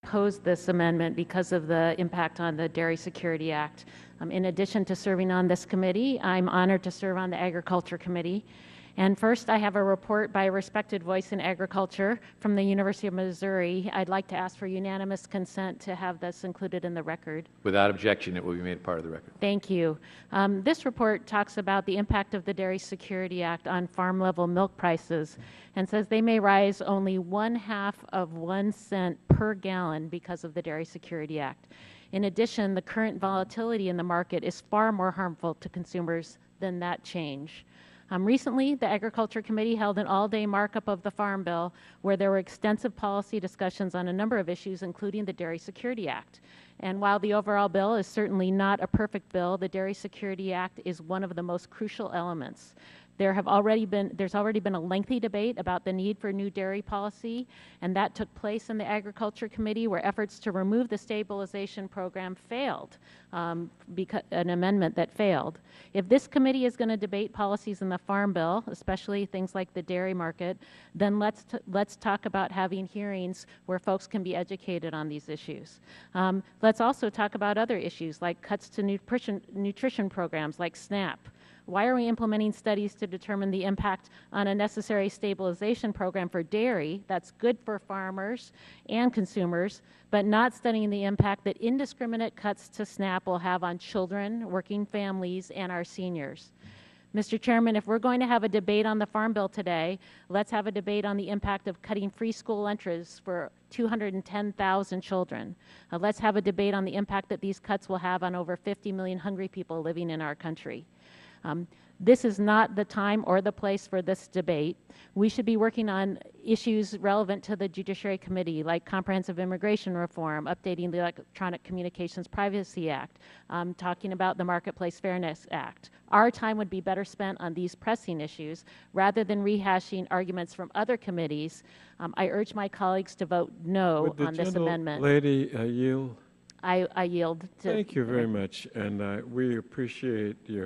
opposed this amendment because of the impact on the Dairy Security Act. In addition to serving on this committee, I'm honored to serve on the Agriculture Committee. And first, I have a report by a respected voice in agriculture from the University of Missouri. I'd like to ask for unanimous consent to have this included in the record. Without objection, it will be made part of the record. Thank you. This report talks about the impact of the Dairy Security Act on farm-level milk prices and says they may rise only 1/2 of 1 cent per gallon because of the Dairy Security Act. In addition, the current volatility in the market is far more harmful to consumers than that change. Recently, the Agriculture Committee held an all-day markup of the Farm Bill where there were extensive policy discussions on a number of issues, including the Dairy Security Act. And while the overall bill is certainly not a perfect bill, the Dairy Security Act is one of the most crucial elements. There's already been a lengthy debate about the need for new dairy policy, and that took place in the Agriculture Committee where efforts to remove the stabilization program failed, because an amendment that failed. If this committee is going to debate policies in the Farm Bill, especially things like the dairy market, then let's talk about having hearings where folks can be educated on these issues. Let's also talk about other issues like cuts to nutrition programs like SNAP. Why are we implementing studies to determine the impact on a necessary stabilization program for dairy that's good for farmers and consumers, but not studying the impact that indiscriminate cuts to SNAP will have on children, working families, and our seniors? Mr. Chairman, if we're going to have a debate on the Farm Bill today, let's have a debate on the impact of cutting free school lunches for 210,000 children. Let's have a debate on the impact that these cuts will have on over 50 million hungry people living in our country. This is not the time or the place for this debate. We should be working on issues relevant to the Judiciary Committee, like comprehensive immigration reform, updating the Electronic Communications Privacy Act, talking about the Marketplace Fairness Act. Our time would be better spent on these pressing issues rather than rehashing arguments from other committees. I urge my colleagues to vote no on this amendment. Would the gentlelady yield? I yield to... Thank you very much, and we appreciate your